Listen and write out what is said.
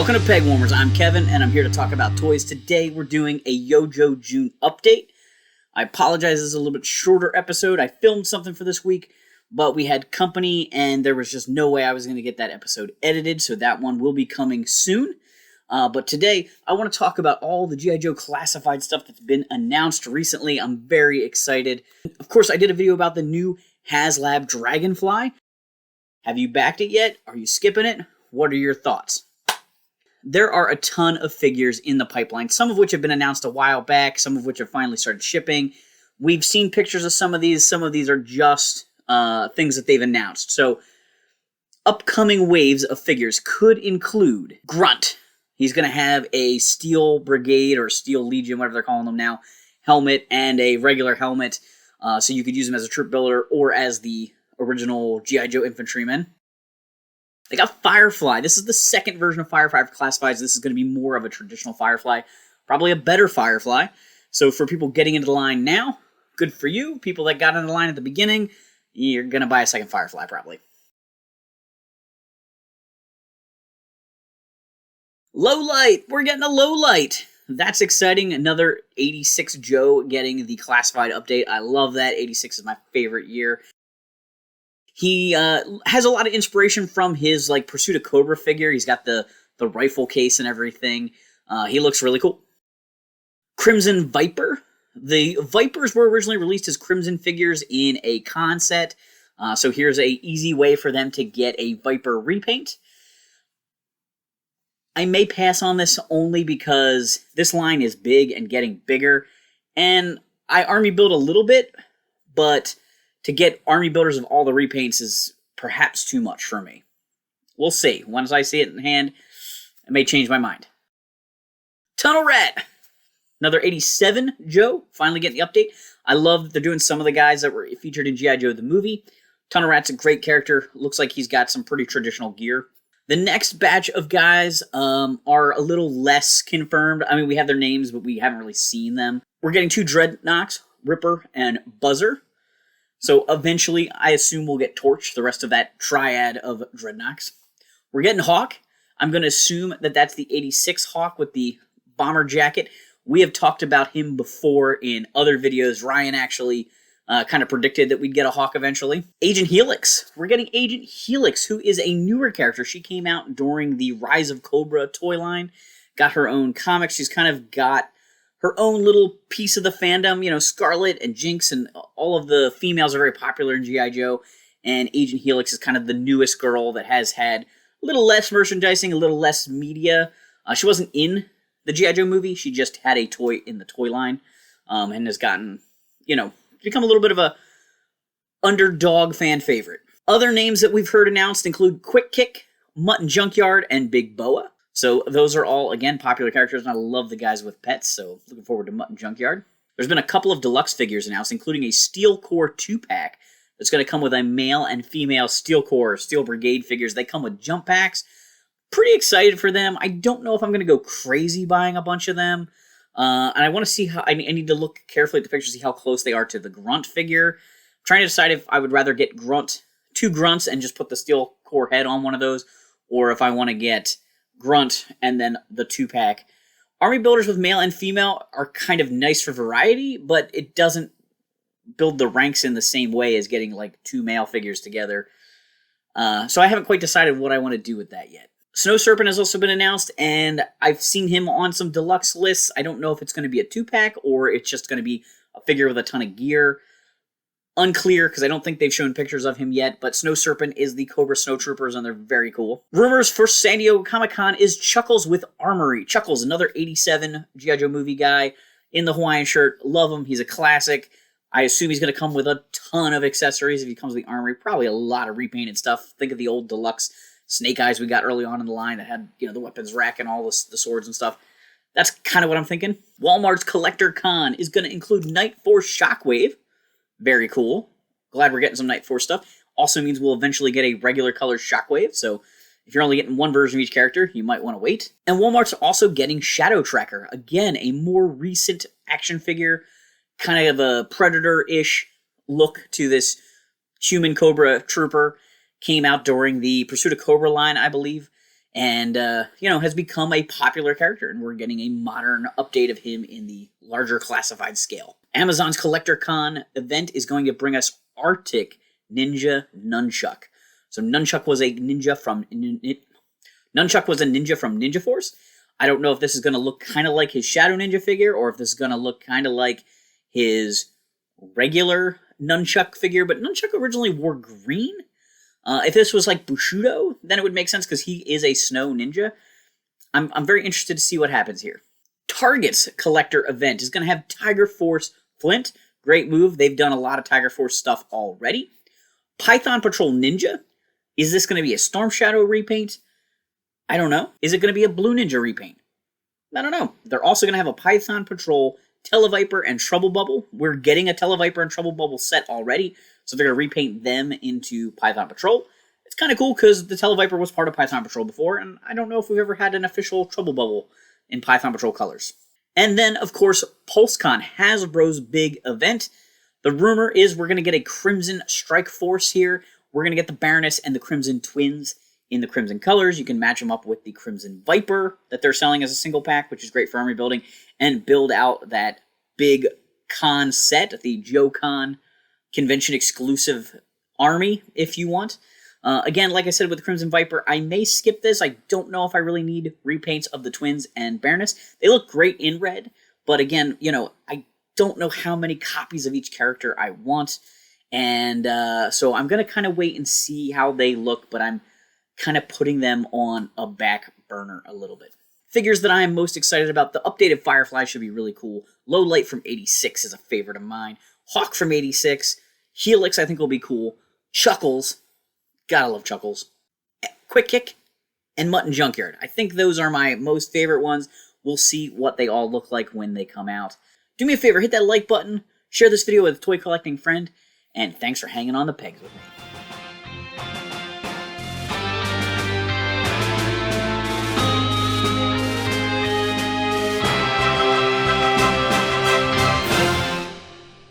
Welcome to Pegwarmers. I'm Kevin, and I'm here to talk about toys. Today, we're doing a Yojo June update. I apologize, this is a little bit shorter episode. I filmed something for this week, but we had company, and there was just no way I was going to get that episode edited, so that one will be coming soon. But today, I want to talk about all the G.I. Joe classified stuff that's been announced recently. I'm very excited. Of course, I did a video about the new HasLab Dragonfly. Have you backed it yet? Are you skipping it? What are your thoughts? There are a ton of figures in the pipeline, some of which have been announced a while back, some of which have finally started shipping. We've seen pictures of some of these are just things that they've announced. So, upcoming waves of figures could include Grunt. He's going to have a Steel Brigade or Steel Legion, whatever they're calling them now, helmet and a regular helmet. So you could use him as a troop builder or as the original G.I. Joe infantryman. They got Firefly. This is the second version of Firefly for classifieds. This is going to be more of a traditional Firefly, probably a better Firefly. So for people getting into the line now, good for you. People that got into the line at the beginning, you're going to buy a second Firefly probably. Low Light. We're getting a Low Light. That's exciting. Another 86 Joe getting the classified update. I love that. 86 is my favorite year. He has a lot of inspiration from his Pursuit of Cobra figure. He's got the rifle case and everything. He looks really cool. Crimson Viper. The Vipers were originally released as Crimson figures in a con set. So here's a easy way for them to get a Viper repaint. I may pass on this only because this line is big and getting bigger. And I army build a little bit, but to get army builders of all the repaints is perhaps too much for me. We'll see. Once I see it in hand, I may change my mind. Tunnel Rat. Another 87 Joe. Finally getting the update. I love that they're doing some of the guys that were featured in G.I. Joe the movie. Tunnel Rat's a great character. Looks like he's got some pretty traditional gear. The next batch of guys are a little less confirmed. I mean, we have their names, but we haven't really seen them. We're getting 2 Dreadnoks, Ripper and Buzzer. So eventually, I assume we'll get Torch, the rest of that triad of Dreadnoks. We're getting Hawk. I'm going to assume that that's the 86 Hawk with the bomber jacket. We have talked about him before in other videos. Ryan actually kind of predicted that we'd get a Hawk eventually. Agent Helix. We're getting Agent Helix, who is a newer character. She came out during the Rise of Cobra toy line. Got her own comics. She's kind of got her own little piece of the fandom. You know, Scarlet and Jinx and all of the females are very popular in G.I. Joe. And Agent Helix is kind of the newest girl that has had a little less merchandising, a little less media. She wasn't in the G.I. Joe movie. She just had a toy in the toy line. And has gotten, become a little bit of a underdog fan favorite. Other names that we've heard announced include Quick Kick, Mutton Junkyard, and Big Boa. So those are all, again, popular characters, and I love the guys with pets, so looking forward to Mutton Junkyard. There's been a couple of deluxe figures announced, including a Steel Core 2-pack that's going to come with a male and female Steel Core, Steel Brigade figures. They come with jump packs. Pretty excited for them. I don't know if I'm going to go crazy buying a bunch of them. And I want to see how, I need to look carefully at the pictures, see how close they are to the Grunt figure. I'm trying to decide if I would rather get 2 Grunts and just put the Steel Core head on one of those, or if I want to get Grunt and then the 2-pack. Army builders with male and female are kind of nice for variety, but it doesn't build the ranks in the same way as getting 2 male figures together. So I haven't quite decided what I want to do with that yet. Snow Serpent has also been announced, and I've seen him on some deluxe lists. I don't know if it's going to be a 2-pack or it's just going to be a figure with a ton of gear. Unclear, because I don't think they've shown pictures of him yet, but Snow Serpent is the Cobra Snow Troopers, and they're very cool. Rumors for San Diego Comic-Con is Chuckles with Armory. Chuckles, another 87 G.I. Joe movie guy in the Hawaiian shirt. Love him. He's a classic. I assume he's going to come with a ton of accessories if he comes with the Armory. Probably a lot of repainted stuff. Think of the old deluxe Snake Eyes we got early on in the line that had, the weapons rack and all the swords and stuff. That's kind of what I'm thinking. Walmart's Collector Con is going to include Night Force Shockwave. Very cool. Glad we're getting some Night Force stuff. Also means we'll eventually get a regular color Shockwave, so if you're only getting one version of each character, you might want to wait. And Walmart's also getting Shadow Tracker. Again, a more recent action figure, kind of a Predator-ish look to this human Cobra Trooper. Came out during the Pursuit of Cobra line, I believe. and has become a popular character, and we're getting a modern update of him in the larger classified scale. Amazon's CollectorCon event is going to bring us Arctic Ninja Nunchuck. So Nunchuck was a ninja from Ninja Force. I don't know if this is going to look kind of like his Shadow Ninja figure, or if this is going to look kind of like his regular Nunchuck figure, but Nunchuck originally wore green. If this was like Bushido, then it would make sense because he is a snow ninja. I'm very interested to see what happens here. Target's collector event is going to have Tiger Force Flint. Great move. They've done a lot of Tiger Force stuff already. Python Patrol Ninja. Is this going to be a Storm Shadow repaint? I don't know. Is it going to be a Blue Ninja repaint? I don't know. They're also going to have a Python Patrol Televiper and Trouble Bubble. We're getting a Televiper and Trouble Bubble set already, so they're going to repaint them into Python Patrol. It's kind of cool because the Televiper was part of Python Patrol before, and I don't know if we've ever had an official Trouble Bubble in Python Patrol colors. And then, of course, PulseCon, Hasbro's big event. The rumor is we're going to get a Crimson Strike Force here. We're going to get the Baroness and the Crimson Twins in the Crimson colors. You can match them up with the Crimson Viper that they're selling as a single pack, which is great for army building, and build out that big con set, the JoeCon convention exclusive army, if you want. Again, like I said with the Crimson Viper, I may skip this. I don't know if I really need repaints of the Twins and Baroness. They look great in red, but again, I don't know how many copies of each character I want, and so I'm going to kind of wait and see how they look, but I'm kind of putting them on a back burner a little bit. Figures that I am most excited about, the updated Firefly should be really cool. Low Light from 86 is a favorite of mine. Hawk from 86. Helix I think will be cool. Chuckles. Gotta love Chuckles. Quick Kick. And Mutton Junkyard. I think those are my most favorite ones. We'll see what they all look like when they come out. Do me a favor, hit that like button, share this video with a toy collecting friend, and thanks for hanging on the pegs with me.